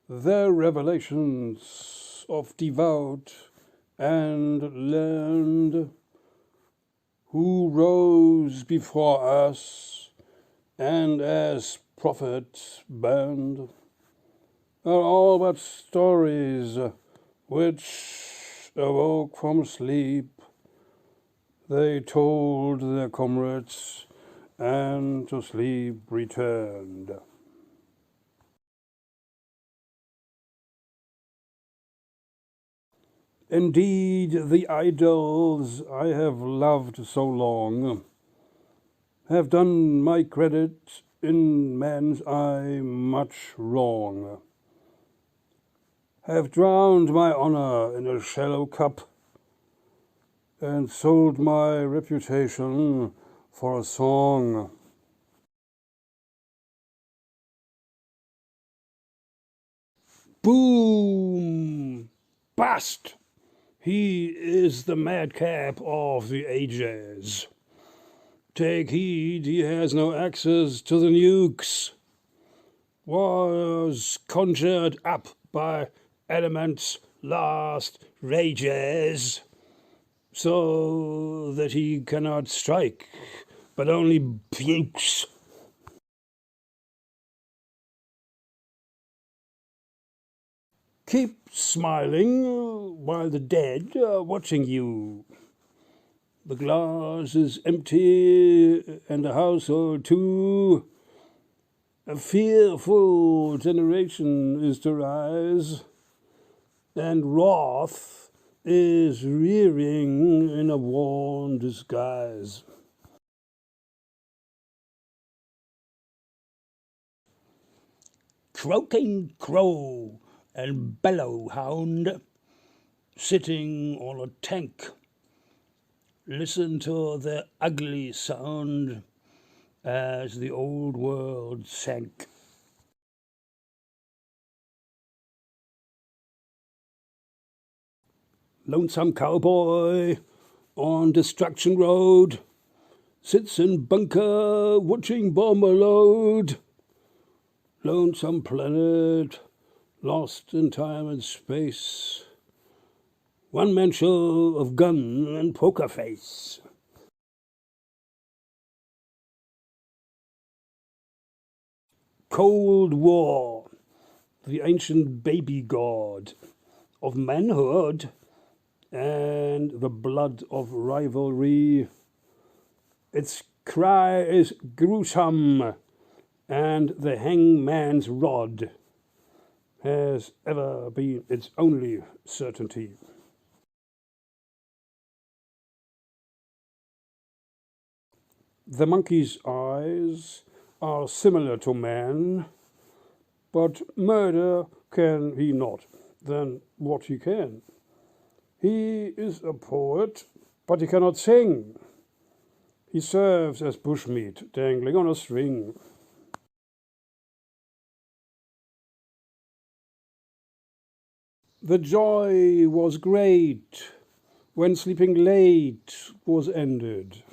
their revelations of devout and learned, who rose before us and as prophets burned, are all but stories which awoke from sleep. They told their comrades and to sleep returned. Indeed, the idols I have loved so long have done my credit in man's eye much wrong, have drowned my honor in a shallow cup, and sold my reputation for a song. Boom! Bust! He is the madcap of the ages. Take heed, he has no access to the nukes. Was conjured up by element's last rages, so that he cannot strike, but only pukes. Keep smiling while the dead are watching you. The glass is empty and the household too. A fearful generation is to rise, and wrath is rearing in a worn disguise. Croaking crow and bellow hound, sitting on a tank, listen to their ugly sound as the old world sank. Lonesome cowboy on destruction road sits in bunker watching bomber load. Lonesome planet lost in time and space. One man show of gun and poker face. Cold War, the ancient baby god of manhood and the blood of rivalry. Its cry is gruesome, and the hangman's rod has ever been its only certainty. The monkey's eyes are similar to man, but murder can he not, then what he can. He is a poet, but he cannot sing. He serves as bushmeat dangling on a string. The joy was great when sleeping late was ended,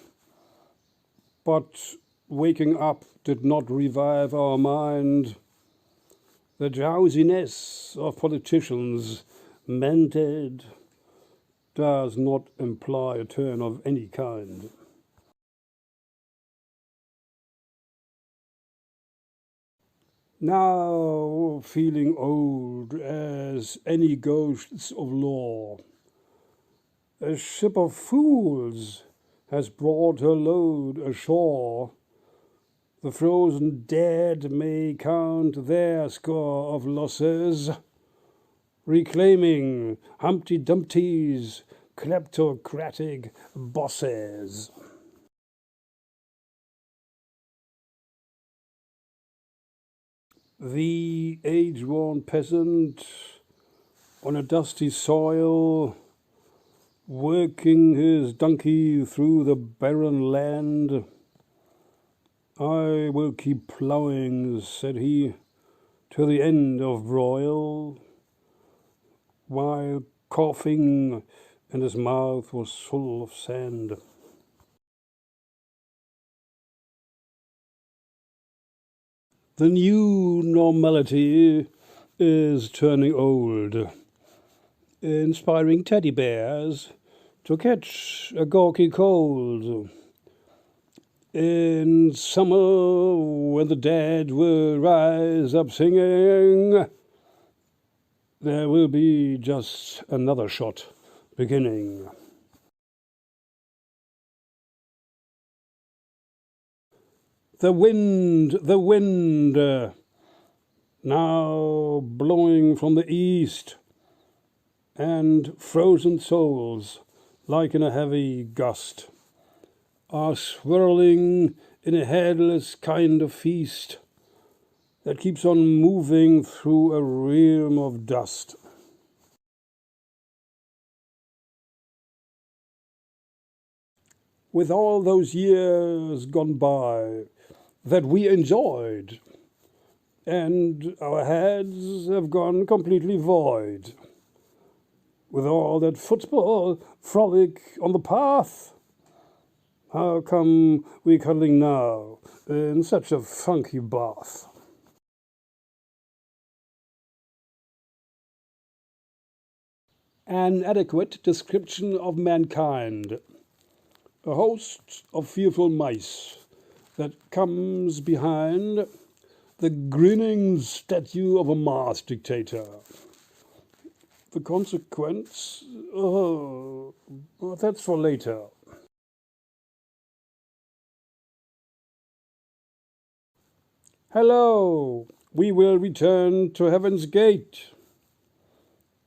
but waking up did not revive our mind. The drowsiness of politicians mended does not imply a turn of any kind. Now, feeling old as any ghosts of law, a ship of fools has brought her load ashore. The frozen dead may count their score of losses, reclaiming Humpty Dumpty's kleptocratic bosses. The age-worn peasant on a dusty soil, working his donkey through the barren land. I will keep ploughing, said he, to the end of broil, while coughing and his mouth was full of sand. The new normality is turning old, inspiring teddy bears to catch a gawky cold. In summer, when the dead will rise up singing, there will be just another shot beginning. The wind, now blowing from the east, and frozen souls, like in a heavy gust, are swirling in a headless kind of feast that keeps on moving through a realm of dust. With all those years gone by that we enjoyed, and our heads have gone completely void, with all that football frolic on the path, how come we cuddling now in such a funky bath? An adequate description of mankind, a host of fearful mice that comes behind the grinning statue of a Mars dictator. The consequence, well, that's for later. Hello, we will return to Heaven's Gate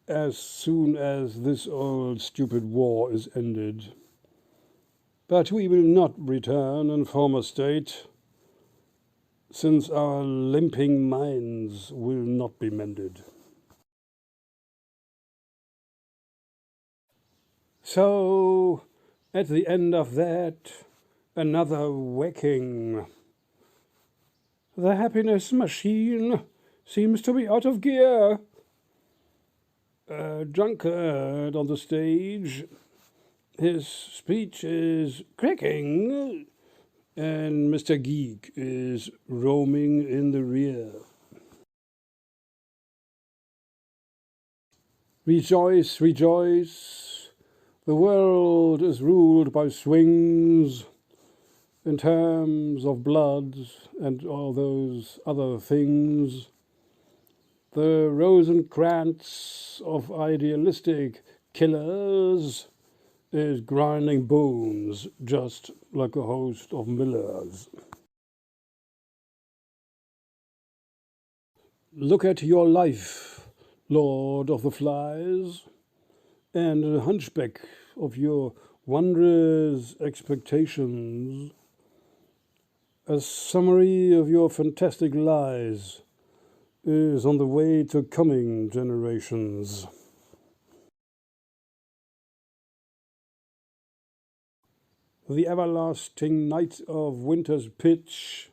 as soon as this old stupid war is ended. But we will not return in former state, since our limping minds will not be mended. So, at the end of that, another whacking. The happiness machine seems to be out of gear. A drunkard on the stage, his speech is cracking, and Mr. Geek is roaming in the rear. Rejoice, rejoice, the world is ruled by swings in terms of blood and all those other things. The Rosencrantz of idealistic killers is grinding bones just like a host of millers. Look at your life, Lord of the Flies, and the hunchback of your wondrous expectations. A summary of your fantastic lies is on the way to coming generations. The everlasting night of winter's pitch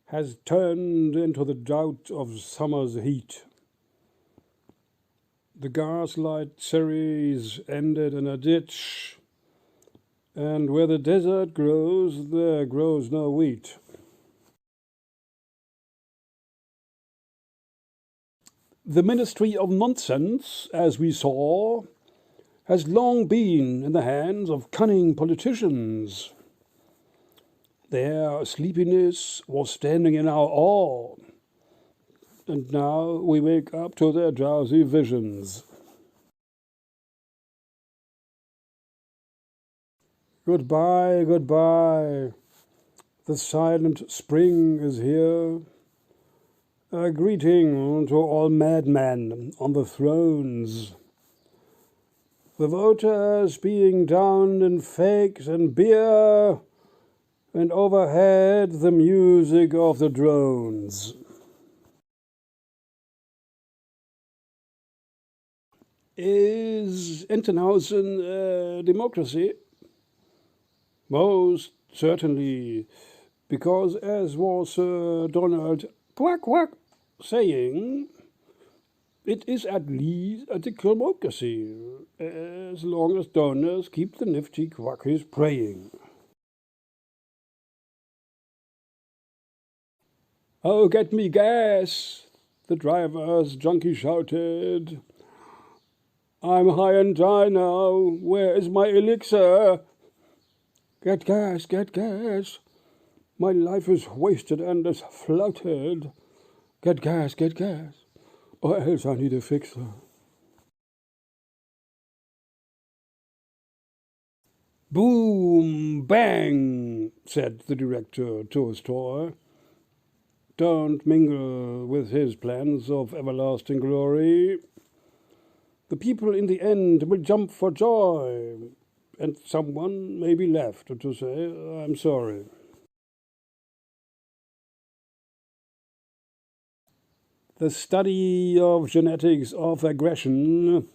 has turned into the drought of summer's heat. The gaslight series ended in a ditch, and where the desert grows, there grows no wheat. The ministry of nonsense, as we saw, has long been in the hands of cunning politicians. Their sleepiness was standing in our awe, and now we wake up to their drowsy visions. Goodbye, goodbye. The silent spring is here. A greeting to all madmen on the thrones. The voters being downed in fakes and beer, and overhead the music of the drones. Is Entenhausen a democracy? Most certainly, because as was Sir Donald Quack Quack saying, it is at least a democracy, as long as donors keep the nifty quackies praying. Oh, get me gas, The driver's junkie shouted, "I'm high and dry now. Where is my elixir? Get gas, get gas. My life is wasted and is flouted. Get gas, or else I need a fixer." "Boom, bang," said the director Tolstoy. "Don't mingle with his plans of everlasting glory. The people in the end will jump for joy, and someone may be left to say, 'I'm sorry.'" The study of genetics of aggression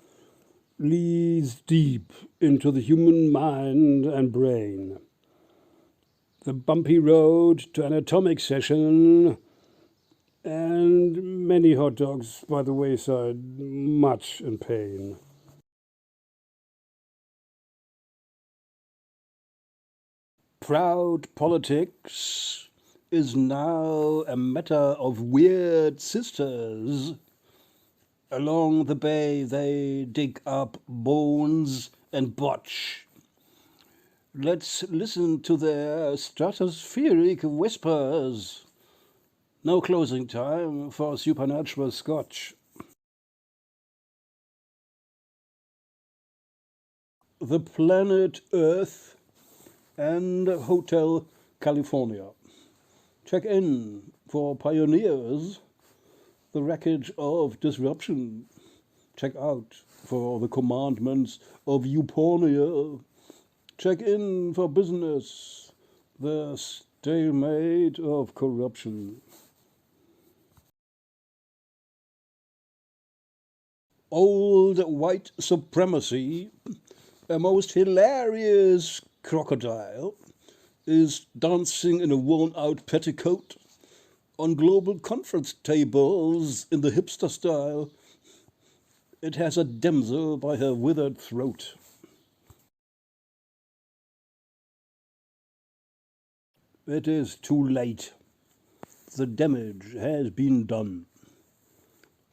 leads deep into the human mind and brain. The bumpy road to an atomic session, and many hot dogs by the wayside, much in pain. Proud politics is now a matter of weird sisters. Along the bay they dig up bones and botch. Let's listen to their stratospheric whispers. No closing time for supernatural scotch. The planet Earth and Hotel California. Check in for pioneers. The wreckage of disruption. Check out for the commandments of Eupornia. Check in for business. The stalemate of corruption. Old white supremacy, a most hilarious crocodile, is dancing in a worn-out petticoat on global conference tables in the hipster style. It has a damsel by her withered throat. It is too late. The damage has been done.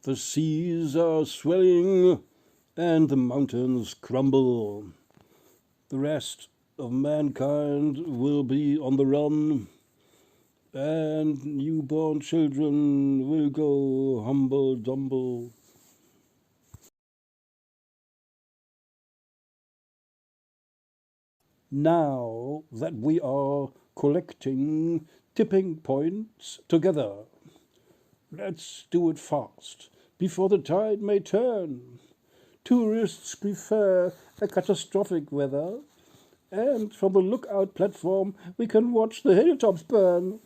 The seas are swelling and the mountains crumble. The rest of mankind will be on the run, and newborn children will go humble-dumble. Now that we are collecting tipping points together, let's do it fast, before the tide may turn. Tourists prefer a catastrophic weather, and from the lookout platform we can watch the hilltops burn.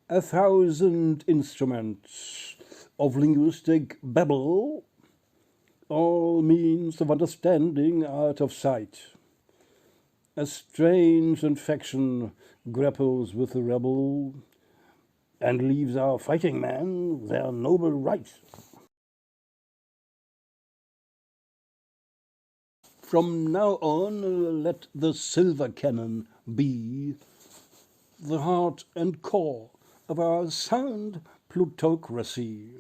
A thousand instruments of linguistic babble, all means of understanding out of sight. A strange infection grapples with the rebel and leaves our fighting men their noble right. From now on, let the silver cannon be the heart and core of our sound plutocracy.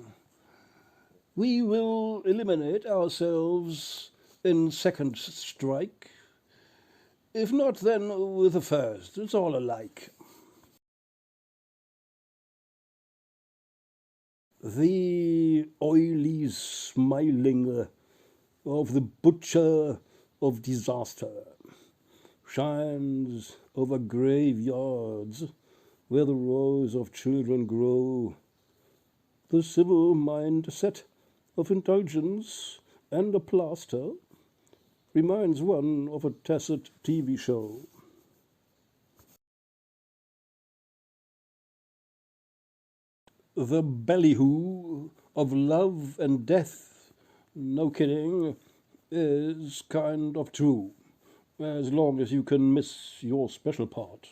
We will eliminate ourselves in second strike. If not, then with the first. It's all alike. The oily smiling of the butcher of disaster shines over graveyards where the rows of children grow. The civil mindset of indulgence and a plaster reminds one of a tacit TV show. The ballyhoo of love and death, no kidding, is kind of true, as long as you can miss your special part.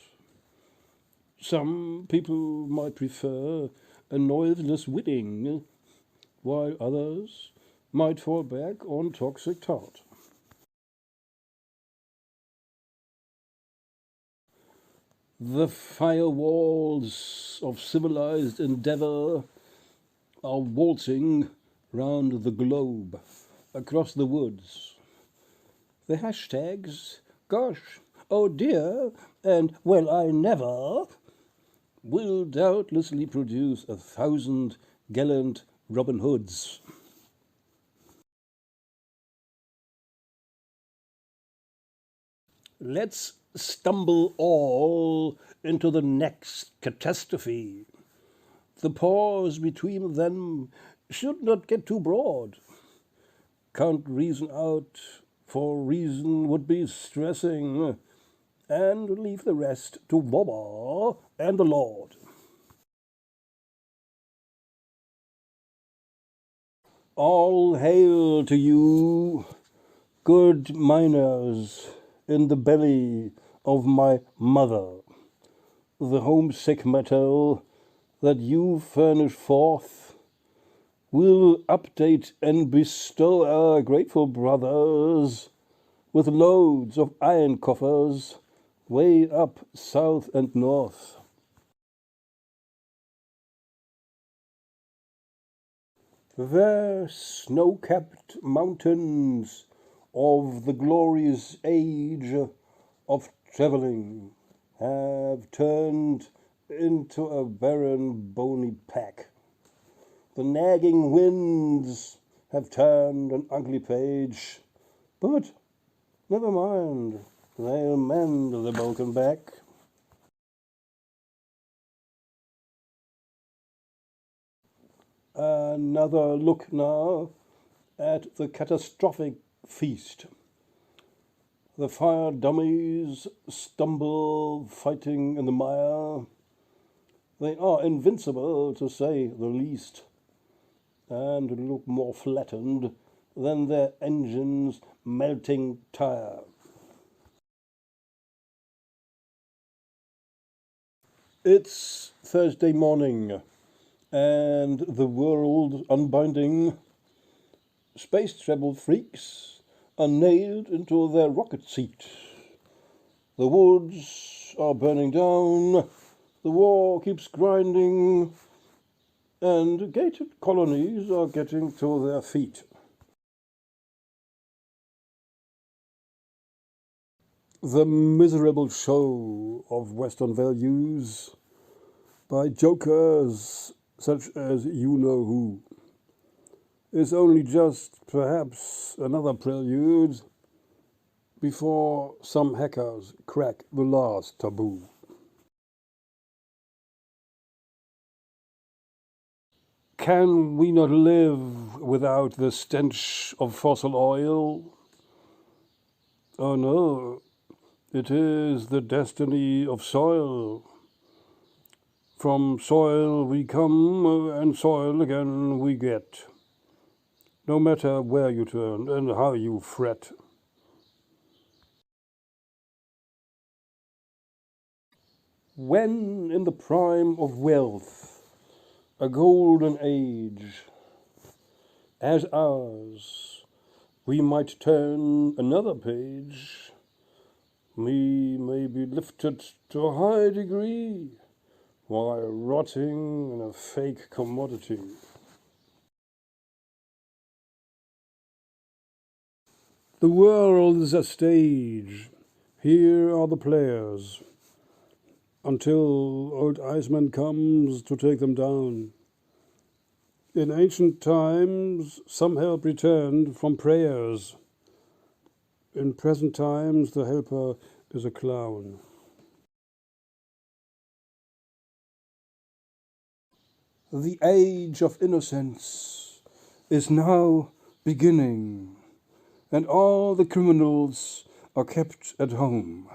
Some people might prefer a noiseless winning, while others might fall back on toxic tart. The firewalls of civilized endeavor are waltzing round the globe, across the woods. The hashtags, gosh, oh dear, and well I never, will doubtlessly produce 1,000 gallant Robin Hoods. Let's stumble all into the next catastrophe. The pause between them should not get too broad. Can't reason out, for reason would be stressing, and leave the rest to Wobba and the Lord. All hail to you, good miners in the belly of my mother. The homesick metal that you furnish forth will update and bestow our grateful brothers with loads of iron coffers way up south and north. The snow-capped mountains of the glorious age of travelling have turned into a barren, bony pack. The nagging winds have turned an ugly page, but never mind, they'll mend the broken back. Another look now at the catastrophic feast. The fire dummies stumble fighting in the mire. They are invincible, to say the least, and look more flattened than their engine's melting tire. It's Thursday morning, and the world unbinding. Space travel freaks are nailed into their rocket seat. The woods are burning down, the war keeps grinding, and gated colonies are getting to their feet. The miserable show of Western values by jokers such as you-know-who is only just perhaps another prelude before some hackers crack the last taboo. Can we not live without the stench of fossil oil? Oh no, it is the destiny of soil. From soil we come, and soil again we get, no matter where you turn and how you fret. When in the prime of wealth, a golden age, as ours, we might turn another page, we may be lifted to a high degree, while rotting in a fake commodity. The world is a stage. Here are the players, until old Iceman comes to take them down. In ancient times, some help returned from prayers. In present times, the helper is a clown. The age of innocence is now beginning, and all the criminals are kept at home.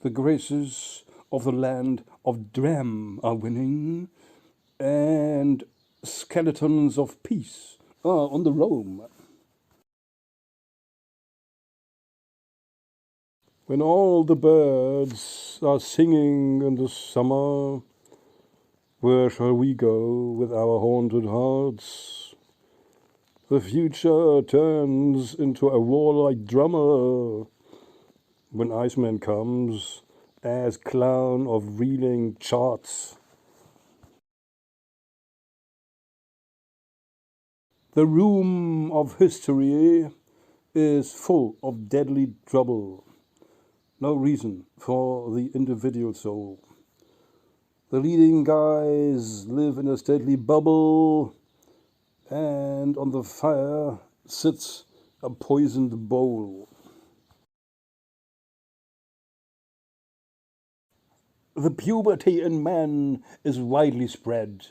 The graces of the land of Dram are winning, and skeletons of peace are on the roam. When all the birds are singing in the summer, where shall we go with our haunted hearts? The future turns into a warlike drummer when Iceman comes as clown of reeling charts. The room of history is full of deadly trouble. No reason for the individual soul. The leading guys live in a stately bubble, and on the fire sits a poisoned bowl. The puberty in men is widely spread.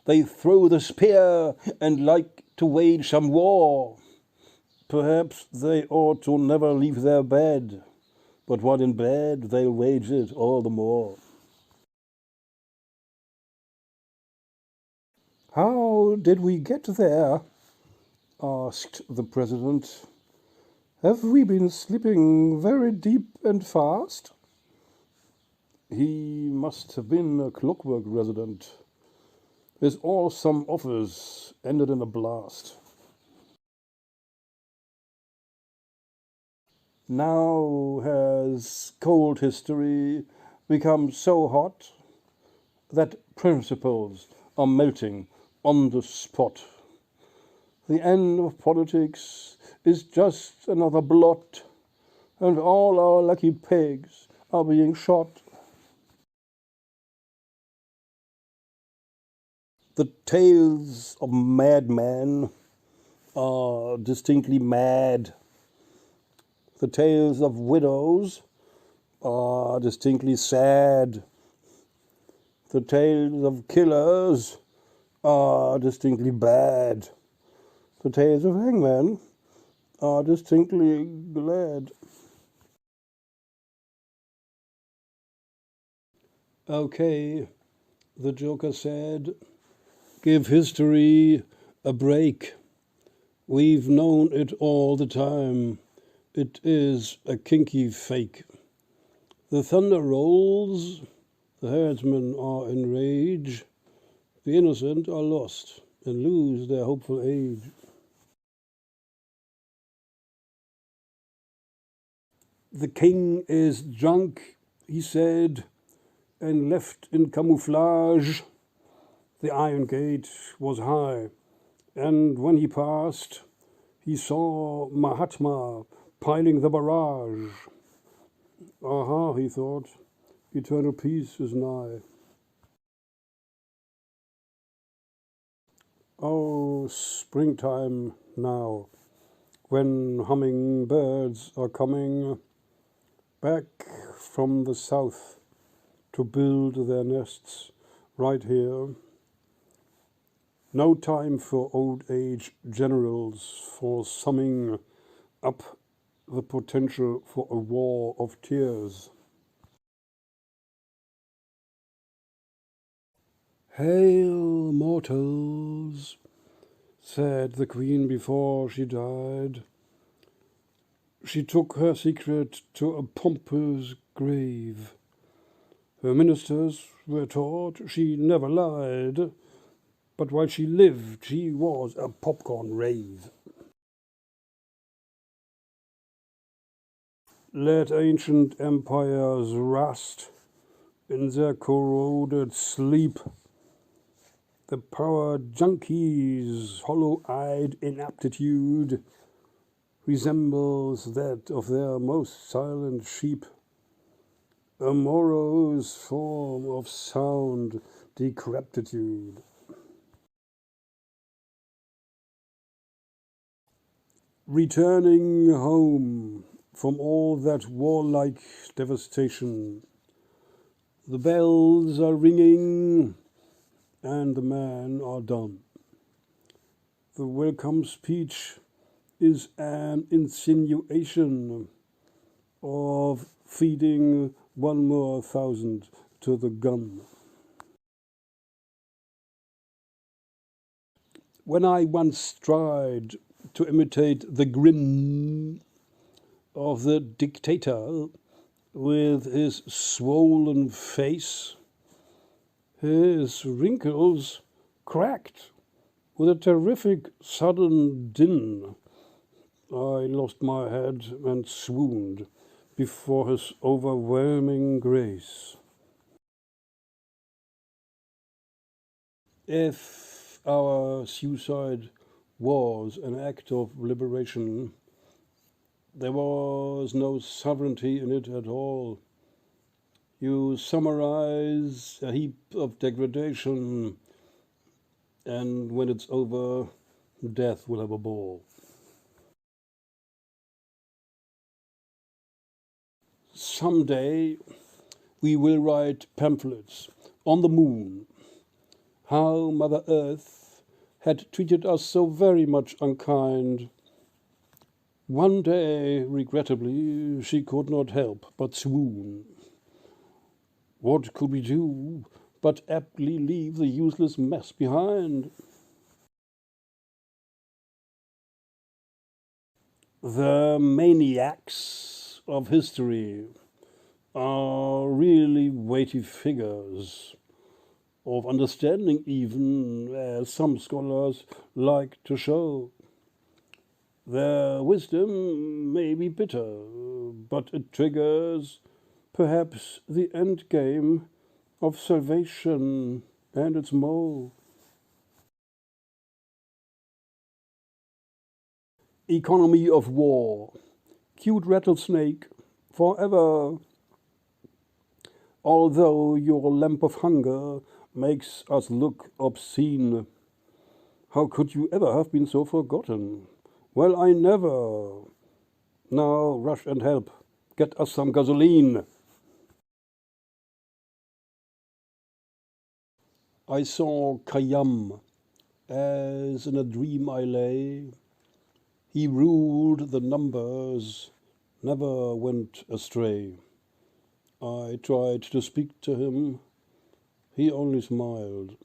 They throw the spear and like to wage some war. Perhaps they ought to never leave their bed, but while in bed they'll wage it all the more. "How did we get there?" asked the president. "Have we been sleeping very deep and fast?" He must have been a clockwork resident. His awesome office ended in a blast. Now has cold history become so hot that principles are melting on the spot? The end of politics is just another blot, and all our lucky pigs are being shot. The tales of madmen are distinctly mad. The tales of widows are distinctly sad. The tales of killers are distinctly bad. The tales of hangmen are distinctly glad. "Okay," the Joker said, "give history a break. We've known it all the time. It is a kinky fake. The thunder rolls, the herdsmen are in rage, the innocent are lost and lose their hopeful age." "The king is drunk," he said, and left in camouflage. The iron gate was high, and when he passed, he saw Mahatma piling the barrage. Aha, he thought, eternal peace is nigh. Oh, springtime now, when hummingbirds are coming back from the south to build their nests right here. No time for old age generals for summing up the potential for a war of tears. "Hail, mortals," said the queen before she died. She took her secret to a pompous grave. Her ministers were taught she never lied, but while she lived she was a popcorn rave. Let ancient empires rust in their corroded sleep. The power junkies' hollow-eyed inaptitude resembles that of their most silent sheep, a morose form of sound decrepitude. Returning home from all that warlike devastation, the bells are ringing and the men are done. The welcome speech is an insinuation of feeding one more 1,000 to the gun. When I once tried to imitate the grin of the dictator with his swollen face, his wrinkles cracked with a terrific sudden din. I lost my head and swooned before his overwhelming grace. If our suicide was an act of liberation, there was no sovereignty in it at all. You summarize a heap of degradation, and when it's over, death will have a ball. Someday we will write pamphlets on the moon, how Mother Earth had treated us so very much unkind. One day, regrettably, she could not help but swoon. What could we do but aptly leave the useless mess behind? The maniacs of history are really weighty figures, of understanding even, as some scholars like to show. Their wisdom may be bitter, but it triggers perhaps the end game of salvation and its mole. Economy of war, cute rattlesnake, forever. Although your lamp of hunger makes us look obscene, how could you ever have been so forgotten? Well, I never. Now rush and help. Get us some gasoline. I saw Khayyam as in a dream I lay. He ruled the numbers, never went astray. I tried to speak to him. He only smiled.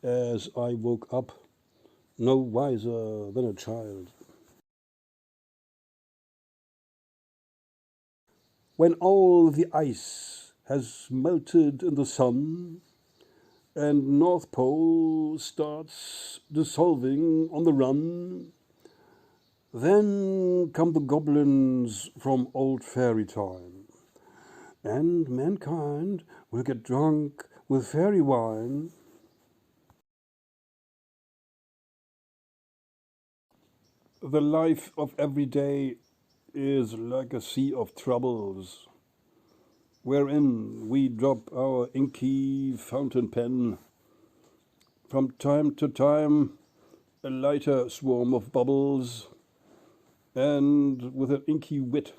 As I woke up, no wiser than a child. When all the ice has melted in the sun and North Pole starts dissolving on the run, then come the goblins from old fairy time, and mankind will get drunk with fairy wine. The life of every day is like a sea of troubles, wherein we drop our inky fountain pen. From time to time, a lighter swarm of bubbles, and with an inky wit,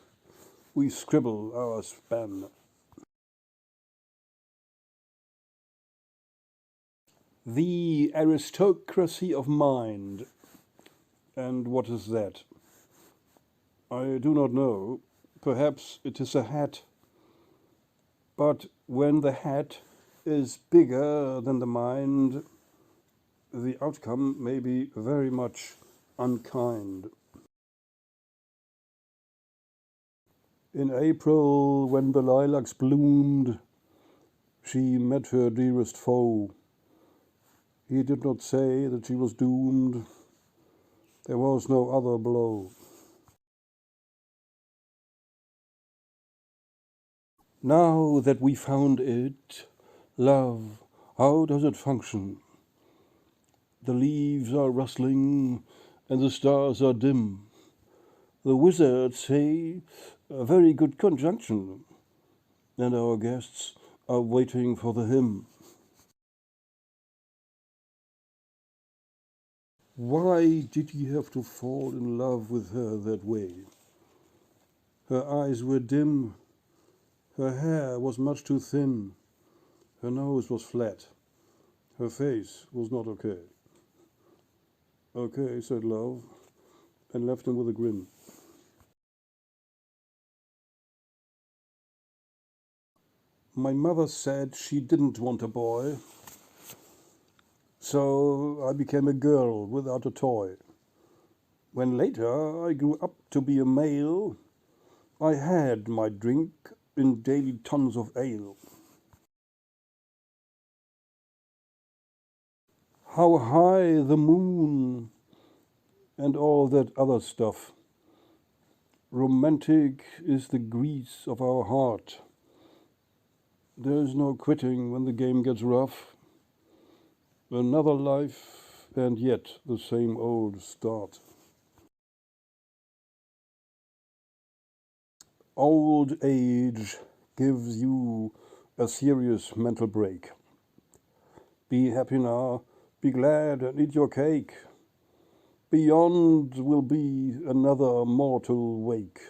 we scribble our span. The aristocracy of mind. And what is that? I do not know. Perhaps it is a hat. But when the hat is bigger than the mind, the outcome may be very much unkind. In April, when the lilacs bloomed, she met her dearest foe. He did not say that she was doomed. There was no other blow. Now that we found it, love, how does it function? The leaves are rustling and the stars are dim. The wizards say a very good conjunction, and our guests are waiting for the hymn. Why did he have to fall in love with her that way? Her eyes were dim, her hair was much too thin, her nose was flat, her face was not okay. Okay, said love, and left him with a grin. My mother said she didn't want a boy, so I became a girl without a toy. When later I grew up to be a male, I had my drink in daily tons of ale. How high the moon and all that other stuff. Romantic is the grease of our heart. There's no quitting when the game gets rough. Another life, and yet the same old start. Old age gives you a serious mental break. Be happy now, be glad and eat your cake. Beyond will be another mortal wake.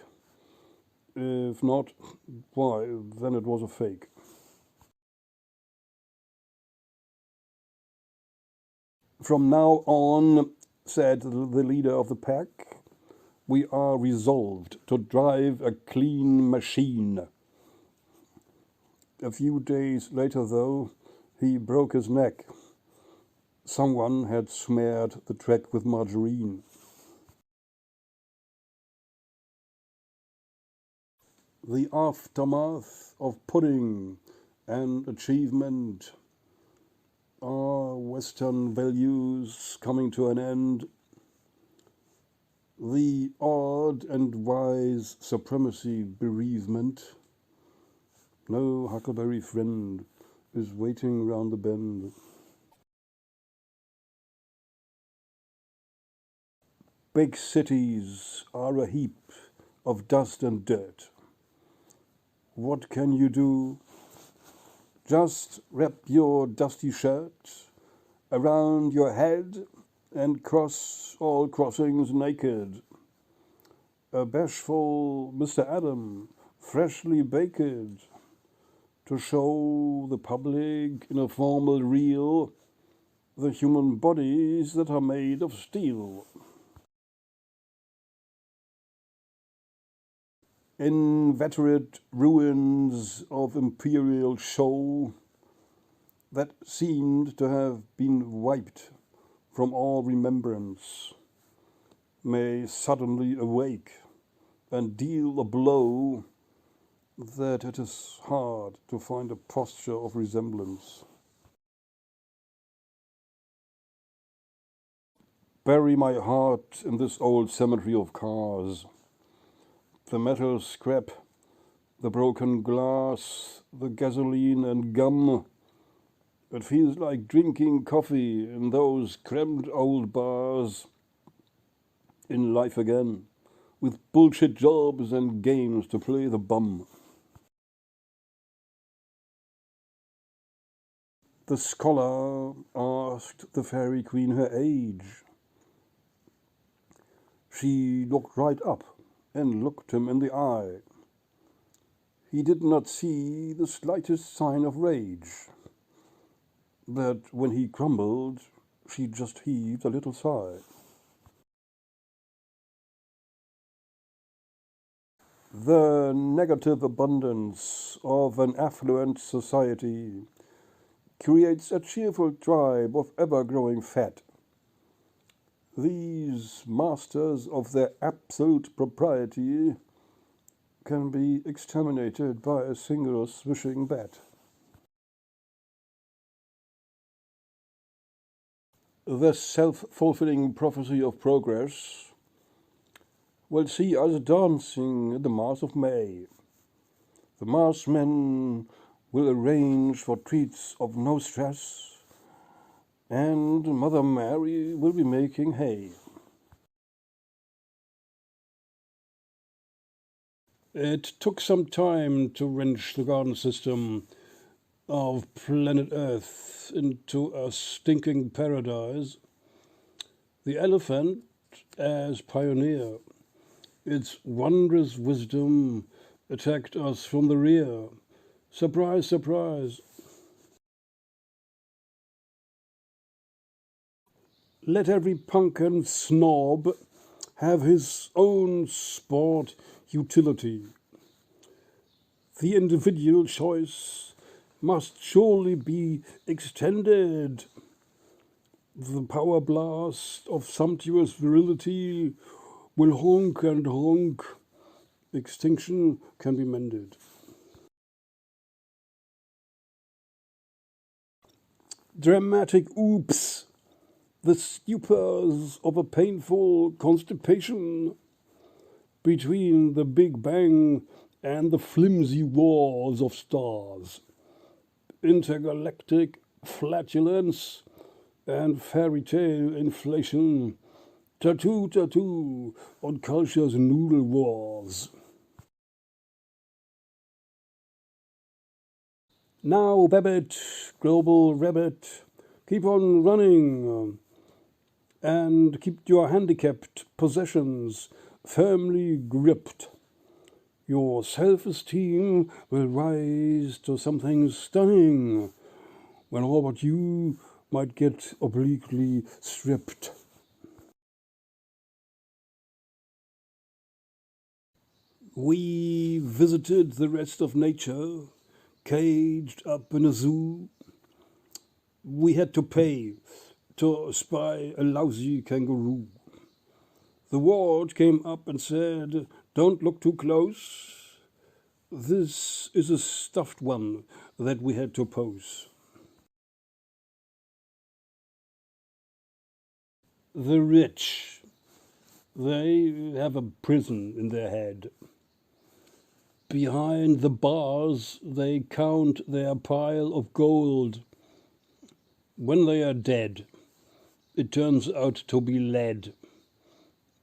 If not, why, then it was a fake. From now on, said the leader of the pack, we are resolved to drive a clean machine. A few days later, though, he broke his neck. Someone had smeared the track with margarine. The aftermath of pudding and achievement are Western values coming to an end. The odd and wise supremacy bereavement. No huckleberry friend is waiting round the bend. Big cities are a heap of dust and dirt. What can you do? Just wrap your dusty shirt around your head and cross all crossings naked. A bashful Mr. Adam, freshly baked, to show the public in a formal reel the human bodies that are made of steel. Inveterate ruins of imperial show that seemed to have been wiped from all remembrance may suddenly awake and deal a blow that it is hard to find a posture of resemblance. Bury my heart in this old cemetery of cars. The metal scrap, the broken glass, the gasoline and gum. It feels like drinking coffee in those cramped old bars. In life again, with bullshit jobs and games to play the bum. The scholar asked the fairy queen her age. She looked right up and looked him in the eye. He did not see the slightest sign of rage. But when he grumbled, she just heaved a little sigh. The negative abundance of an affluent society creates a cheerful tribe of ever-growing fat. These masters of their absolute propriety can be exterminated by a single swishing bat. The self-fulfilling prophecy of progress will see us dancing in the Mass of May. The marsmen will arrange for treats of no stress, and Mother Mary will be making hay. It took some time to wrench the garden system of planet Earth into a stinking paradise. The elephant as pioneer, its wondrous wisdom attacked us from the rear. Surprise, surprise. Let every punk and snob have his own sport utility. The individual choice must surely be extended. The power blast of sumptuous virility will honk and honk. Extinction can be mended. Dramatic oops, the stupors of a painful constipation. between the Big Bang and the flimsy walls of stars. Intergalactic flatulence and fairy tale inflation. Tattoo, tattoo on culture's noodle wars. Now, Babbit, global rabbit, keep on running and keep your handicapped possessions firmly gripped. Your self-esteem will rise to something stunning when all but you might get obliquely stripped. We visited the rest of nature, caged up in a zoo. We had to pay to spy a lousy kangaroo. The ward came up and said, "Don't look too close. This is a stuffed one that we had to pose." The rich, they have a prison in their head. Behind the bars, they count their pile of gold. When they are dead, it turns out to be lead.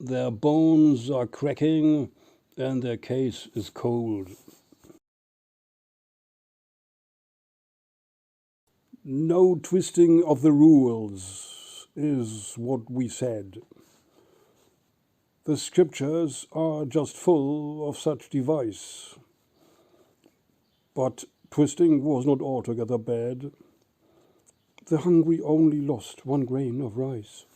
Their bones are cracking and their case is cold. No twisting of the rules is what we said. The scriptures are just full of such device. But twisting was not altogether bad. The hungry only lost 1 grain of rice.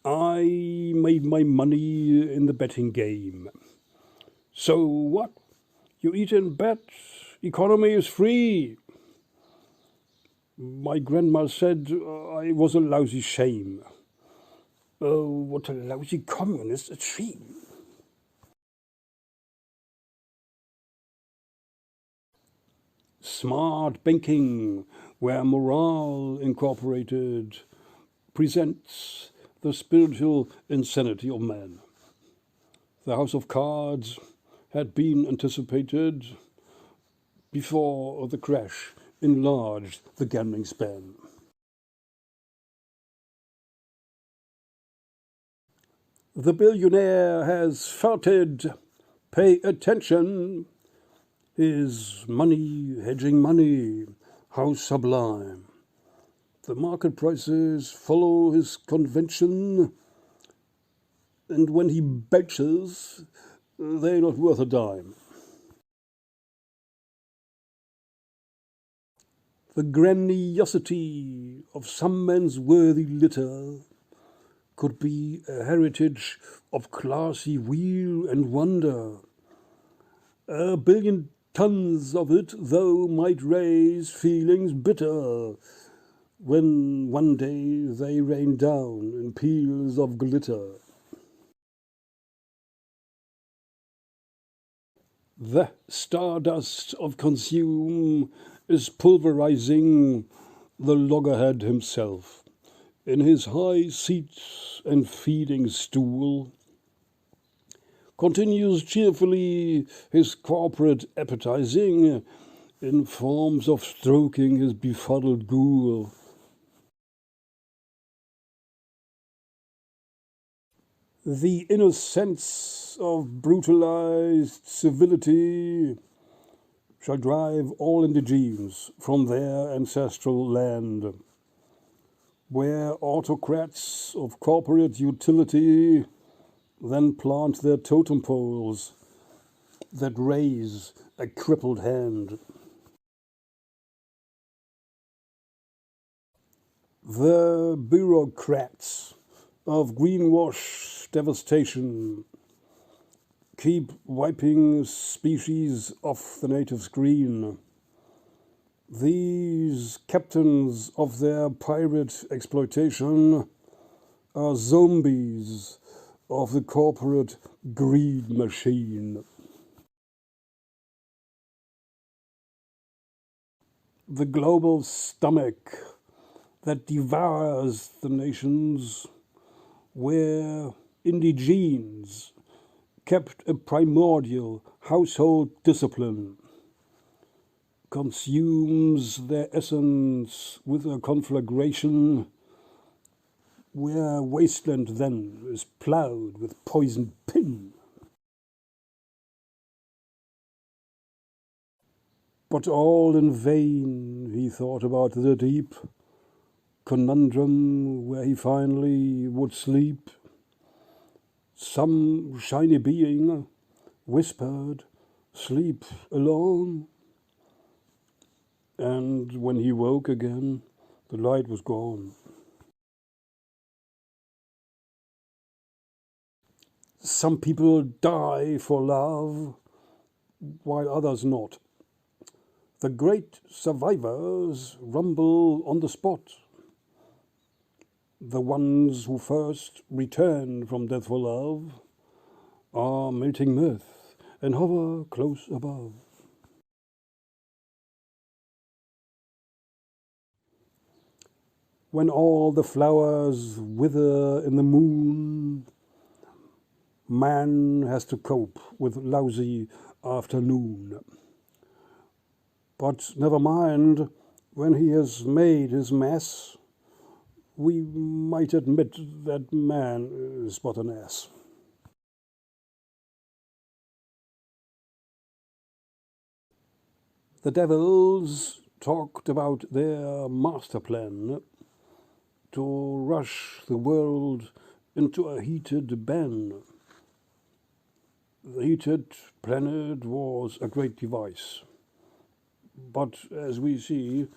I made my money in the betting game. So what? You eat and bet, economy is free. My grandma said I was a lousy shame. Oh, what a lousy communist a shame. Smart banking, where morale incorporated, presents the spiritual insanity of man. The house of cards had been anticipated before the crash enlarged the gambling span. The billionaire has farted. Pay attention. His money hedging money. How sublime. The market prices follow his convention, and when he belches, they're not worth a dime. The grandiosity of some men's worthy litter could be a heritage of classy wheel and wonder. 1 billion tons of it, though, might raise feelings bitter when one day they rain down in peals of glitter. The stardust of consume is pulverizing the loggerhead himself in his high seat and feeding stool, continues cheerfully his corporate appetizing in forms of stroking his befuddled ghoul. The innocence of brutalized civility shall drive all indigenes from their ancestral land, where autocrats of corporate utility then plant their totem poles that raise a crippled hand. The bureaucrats of greenwash devastation keep wiping species off the native screen. These captains of their pirate exploitation are zombies of the corporate greed machine. The global stomach that devours the nations where indigenes kept a primordial household discipline, consumes their essence with a conflagration, where wasteland then is ploughed with poisoned pin. But all in vain he thought about the deep conundrum where he finally would sleep. Some shiny being whispered, "Sleep alone." And when he woke again, the light was gone. Some people die for love, while others not. The great survivors rumble on the spot. The ones who first return from death for love are melting mirth and hover close above. When all the flowers wither in the moon, man has to cope with lousy afternoon. But never mind, when he has made his mess, we might admit that man is but an ass. The devils talked about their master plan to rush the world into a heated ban. The heated planet was a great device, but as we see,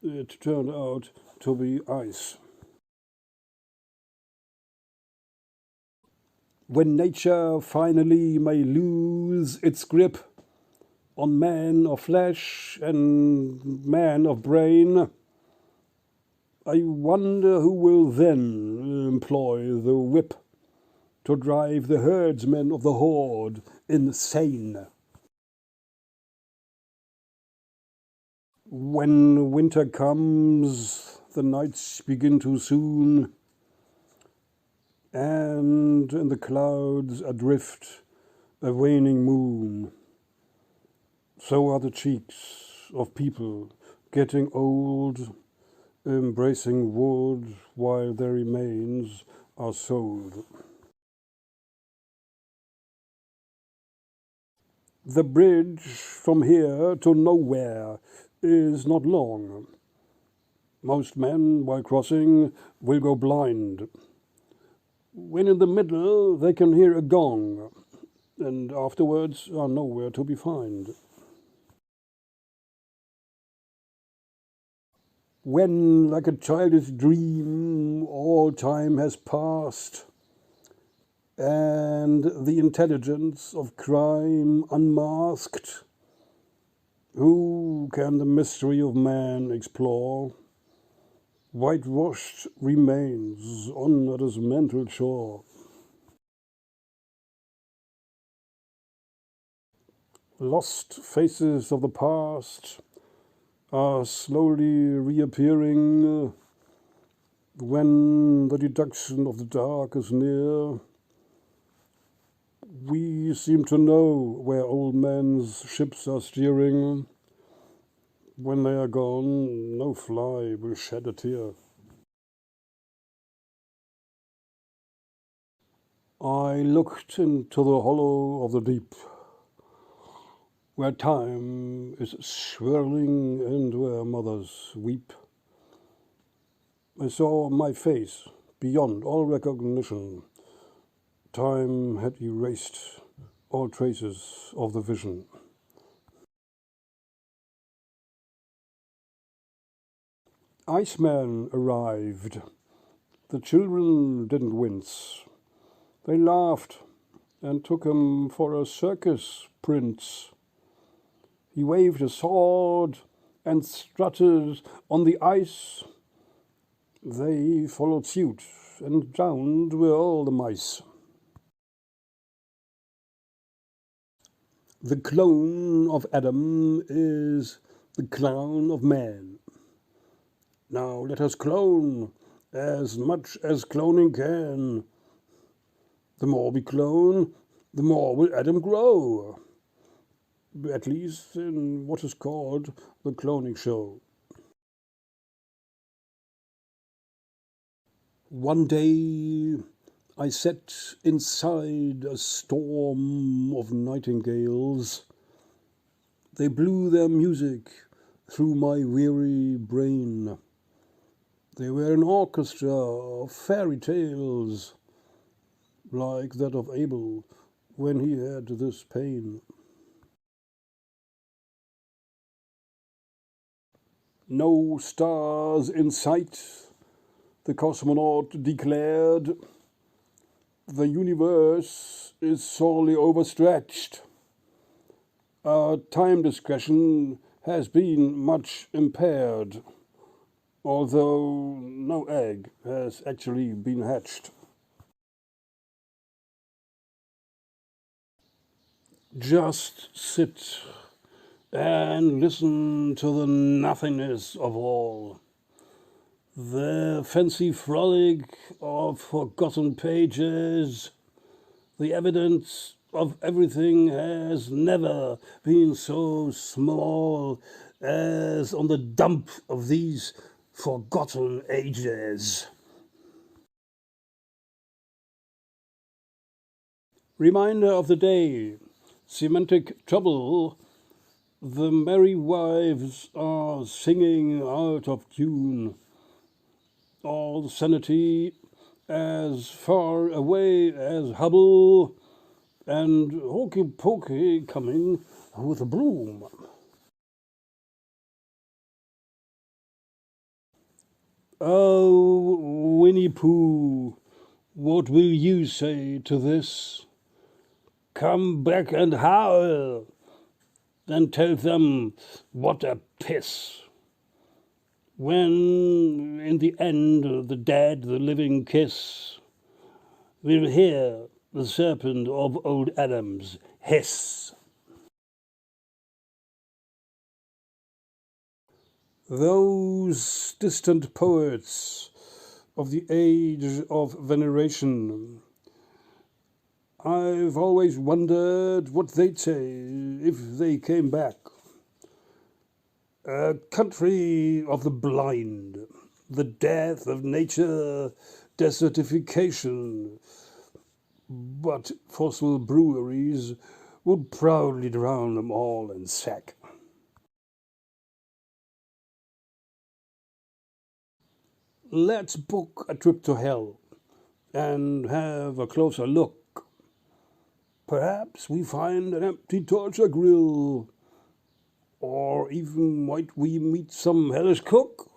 it turned out to be ice. When nature finally may lose its grip on man of flesh and man of brain, I wonder who will then employ the whip to drive the herdsmen of the horde insane. When winter comes, the nights begin too soon, and in the clouds adrift a waning moon. So are the cheeks of people getting old, embracing wood while their remains are sold. The bridge from here to nowhere is not long. Most men, while crossing, will go blind. When in the middle, they can hear a gong, and afterwards are nowhere to be found. When, like a childish dream, all time has passed, and the intelligence of crime unmasked, who can the mystery of man explore? Whitewashed remains on his mental shore. Lost faces of the past are slowly reappearing when the deduction of the dark is near. We seem to know where old men's ships are steering. When they are gone, no fly will shed a tear. I looked into the hollow of the deep, where time is swirling and where mothers weep. I saw my face beyond all recognition. Time had erased all traces of the vision. Iceman arrived. The children didn't wince. They laughed and took him for a circus prince. He waved a sword and strutted on the ice. They followed suit, and drowned were all the mice. The clone of Adam is the clown of man. Now let us clone as much as cloning can. The more we clone, the more will Adam grow. At least in what is called the cloning show. One day I sat inside a storm of nightingales. They blew their music through my weary brain. They were an orchestra of fairy tales, like that of Abel when he had this pain. No stars in sight, the cosmonaut declared. The universe is sorely overstretched. Our time discretion has been much impaired, although no egg has actually been hatched. Just sit and listen to the nothingness of all. The fancy frolic of forgotten pages, the evidence of everything has never been so small as on the dump of these forgotten ages. Reminder of the day, semantic trouble. The merry wives are singing out of tune. All sanity as far away as Hubble, and hokey pokey coming with a broom. Oh, Winnie Pooh, what will you say to this? Come back and howl, then tell them what a piss. When in the end the dead the living kiss, we'll hear the serpent of old Adam's hiss. Those distant poets of the age of veneration, I've always wondered what they'd say if they came back. A country of the blind, the death of nature, desertification. But fossil breweries would proudly drown them all in sack. Let's book a trip to hell and have a closer look. Perhaps we find an empty torture grill, or even might we meet some hellish cook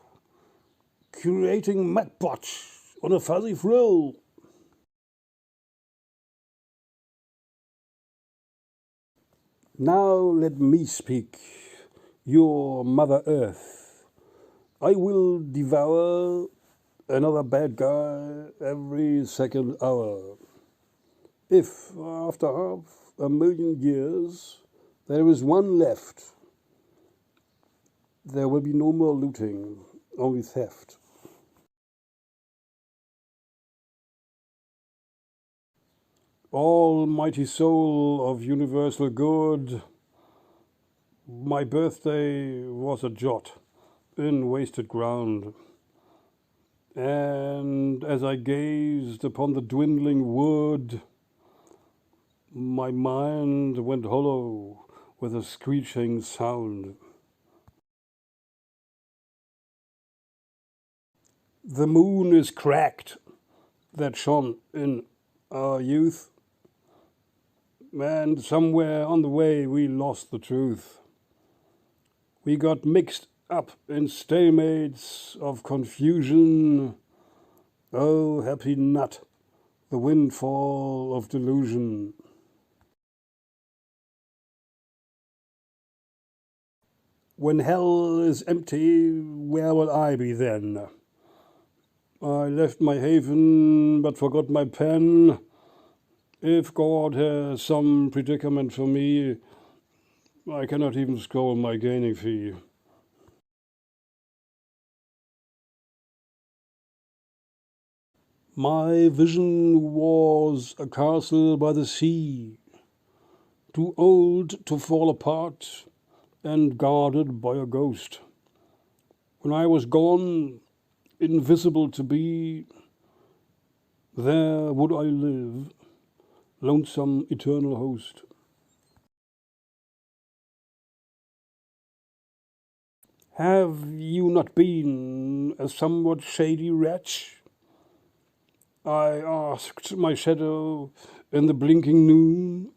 curating macbotch on a fuzzy frill. Now let me speak, your Mother Earth. I will devour another bad guy every second hour. If, after 500,000 years, there is one left, there will be no more looting, only theft. Almighty soul of universal good, my birthday was a jot in wasted ground. And as I gazed upon the dwindling wood, my mind went hollow with a screeching sound. The moon is cracked that shone in our youth, and somewhere on the way we lost the truth. We got mixed up in stalemates of confusion. Oh, happy nut, the windfall of delusion. When hell is empty, where will I be then? I left my haven, but forgot my pen. If God has some predicament for me, I cannot even scroll my gaining fee. My vision was a castle by the sea, too old to fall apart and guarded by a ghost. When I was gone, invisible to be, there would I live, lonesome eternal host. Have you not been a somewhat shady wretch? I asked my shadow in the blinking noon.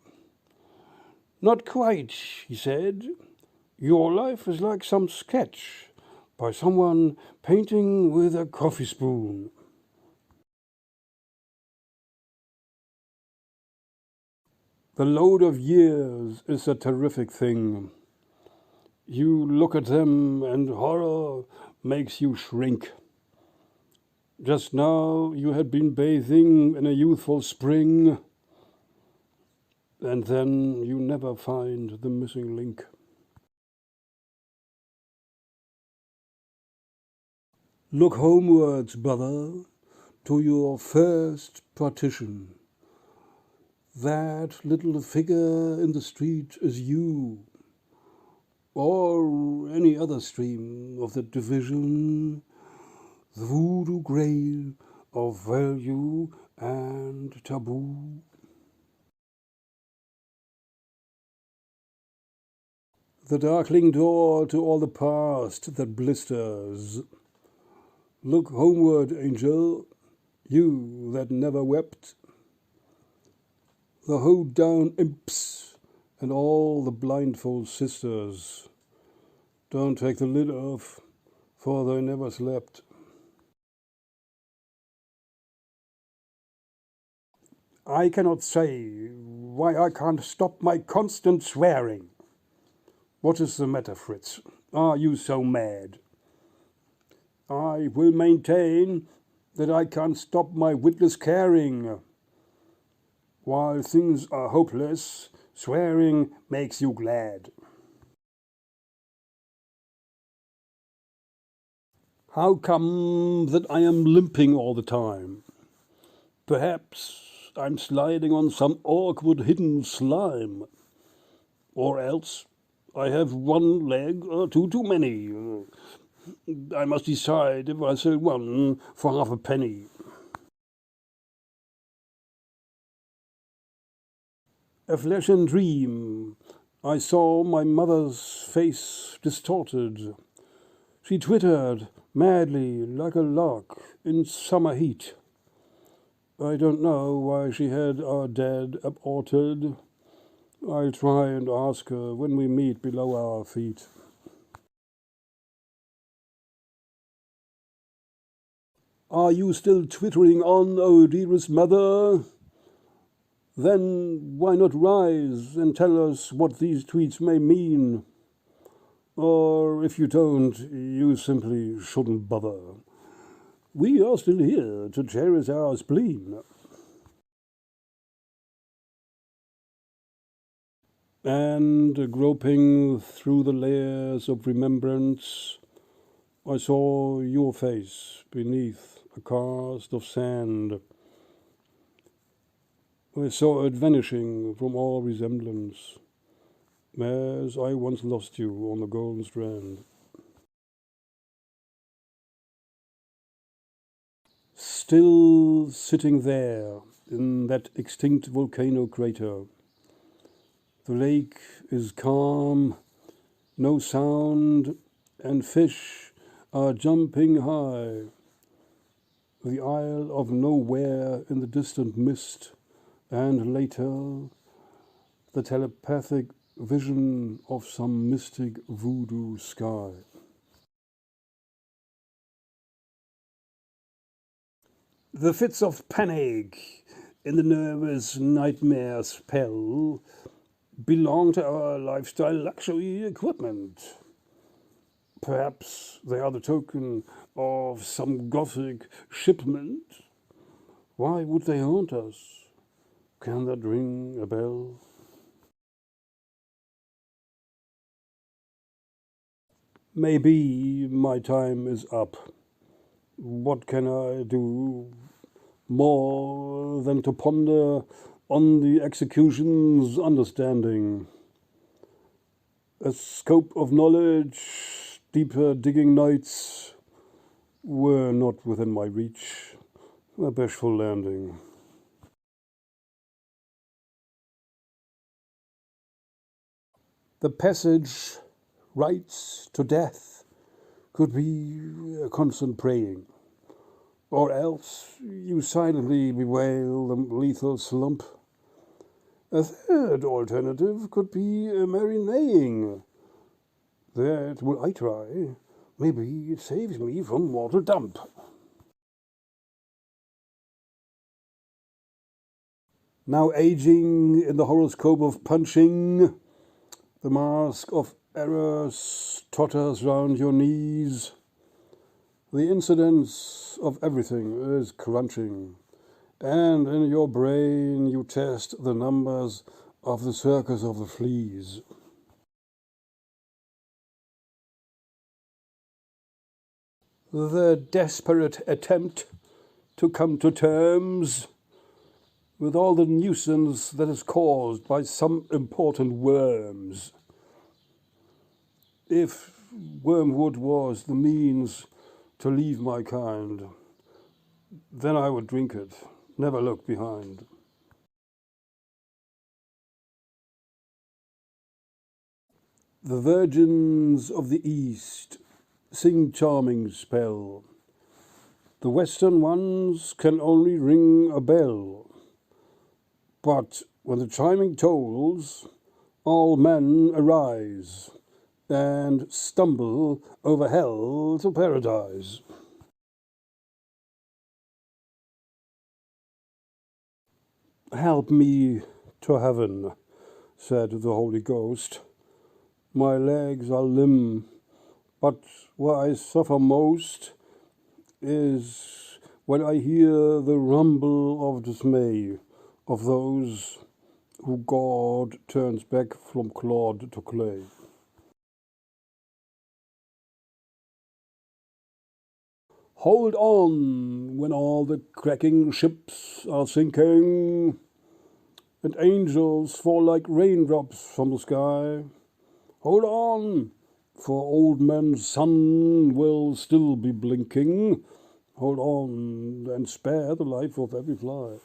Not quite, he said. Your life is like some sketch by someone painting with a coffee spoon. The load of years is a terrific thing. You look at them and horror makes you shrink. Just now you had been bathing in a youthful spring, and then you never find the missing link. Look homewards, brother, to your first partition. That little figure in the street is you, or any other stream of the division, the voodoo grail of value and taboo. The darkling door to all the past that blisters. Look homeward, angel, you that never wept. The hoed down imps and all the blindfold sisters. Don't take the lid off, for they never slept. I cannot say why I can't stop my constant swearing. What is the matter, Fritz? Are you so mad? I will maintain that I can't stop my witless caring. While things are hopeless, swearing makes you glad. How come that I am limping all the time? Perhaps I'm sliding on some awkward hidden slime. Or else I have one leg or two too many. I must decide if I sell one for half a penny. A flesh and dream, I saw my mother's face distorted. She twittered madly like a lark in summer heat. I don't know why she had our dad aborted. I'll try and ask her when we meet below our feet. Are you still twittering on, oh dearest mother? Then why not rise and tell us what these tweets may mean? Or if you don't, you simply shouldn't bother. We are still here to cherish our spleen. And groping through the layers of remembrance, I saw your face beneath a cast of sand. I saw it vanishing from all resemblance, as I once lost you on the Golden Strand. Still sitting there in that extinct volcano crater. The lake is calm, no sound, and fish are jumping high. The Isle of Nowhere in the distant mist, and later the telepathic vision of some mystic voodoo sky. The fits of panic in the nervous nightmare spell belong to our lifestyle luxury equipment. Perhaps they are the token of some Gothic shipment. Why would they haunt us? Can that ring a bell? Maybe my time is up. What can I do? more than to ponder on the execution's understanding. A scope of knowledge, deeper digging nights were not within my reach. A bashful landing. The passage, rights to death, could be a constant praying. Or else you silently bewail the lethal slump. A third alternative could be a merry neighing. That will I try. Maybe it saves me from mortal dump. Now aging in the horoscope of punching, the mask of errors totters round your knees. The incidence of everything is crunching, and in your brain you test the numbers of the circus of the fleas. The desperate attempt to come to terms with all the nuisance that is caused by some important worms. If wormwood was the means to leave my kind, then I would drink it, never look behind. The virgins of the East sing charming spell. The Western ones can only ring a bell. But when the chiming tolls, all men arise and stumble over hell to paradise. Help me to heaven, said the Holy Ghost. My legs are limp, but where I suffer most is when I hear the rumble of dismay of those who God turns back from clod to clay. Hold on when all the cracking ships are sinking, and angels fall like raindrops from the sky. Hold on, for old man's sun will still be blinking. Hold on and spare the life of every fly.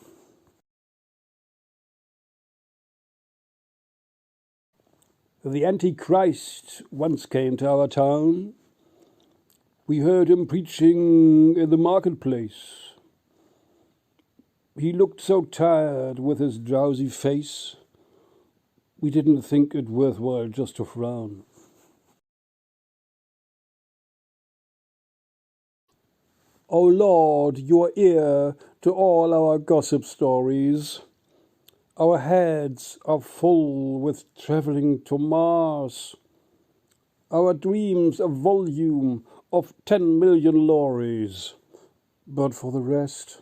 The Antichrist once came to our town. We heard him preaching in the marketplace. He looked so tired with his drowsy face, we didn't think it worthwhile just to frown. O Lord, your ear to all our gossip stories. Our heads are full with travelling to Mars. Our dreams a volume of 10 million lorries. But for the rest,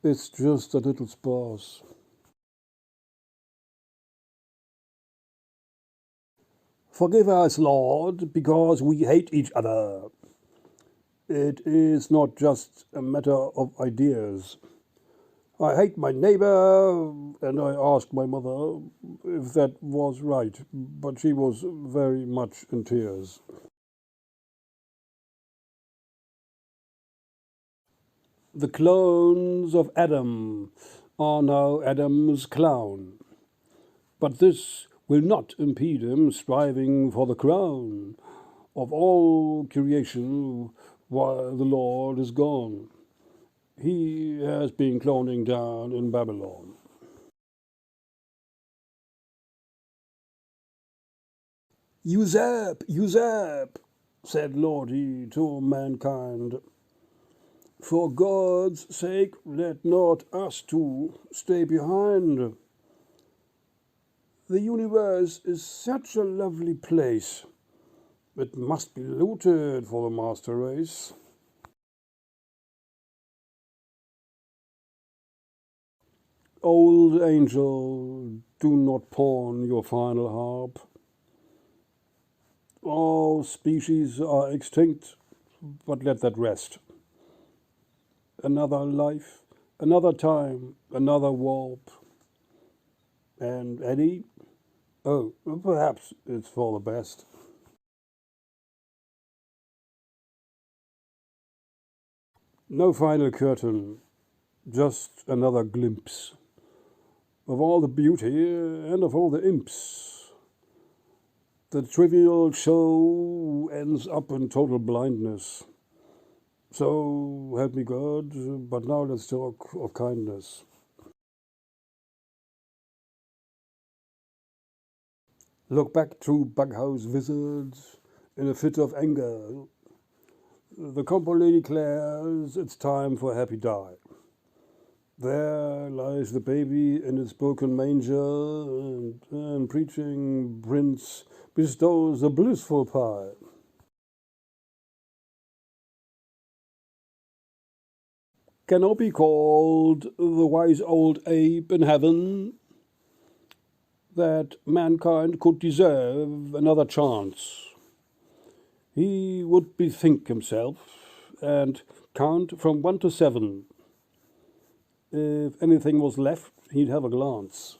it's just a little sparse. Forgive us, Lord, because we hate each other. It is not just a matter of ideas. I hate my neighbour, and I asked my mother if that was right, but she was very much in tears. The clones of Adam are now Adam's clown, but this will not impede him striving for the crown of all creation while the Lord is gone. He has been cloning down in Babylon. Usurp, usurp, said Lordy to mankind. For God's sake, let not us two stay behind. The universe is such a lovely place. It must be looted for the master race. Old angel, do not pawn your final harp. All species are extinct, but let that rest. Another life Another time, another warp. And Eddie? Oh, perhaps it's for the best. No final curtain, just another glimpse of all the beauty and of all the imps. The trivial show ends up in total blindness. So help me God, but now let's talk of kindness. Look back through Bughouse Wizards in a fit of anger. The compo declares it's time for a happy die. There lies the baby in its broken manger, and preaching prince bestows a blissful pie. Cannot be called the wise old ape in heaven that mankind could deserve another chance. He would bethink himself and count from 1 to 7. If anything was left, he'd have a glance.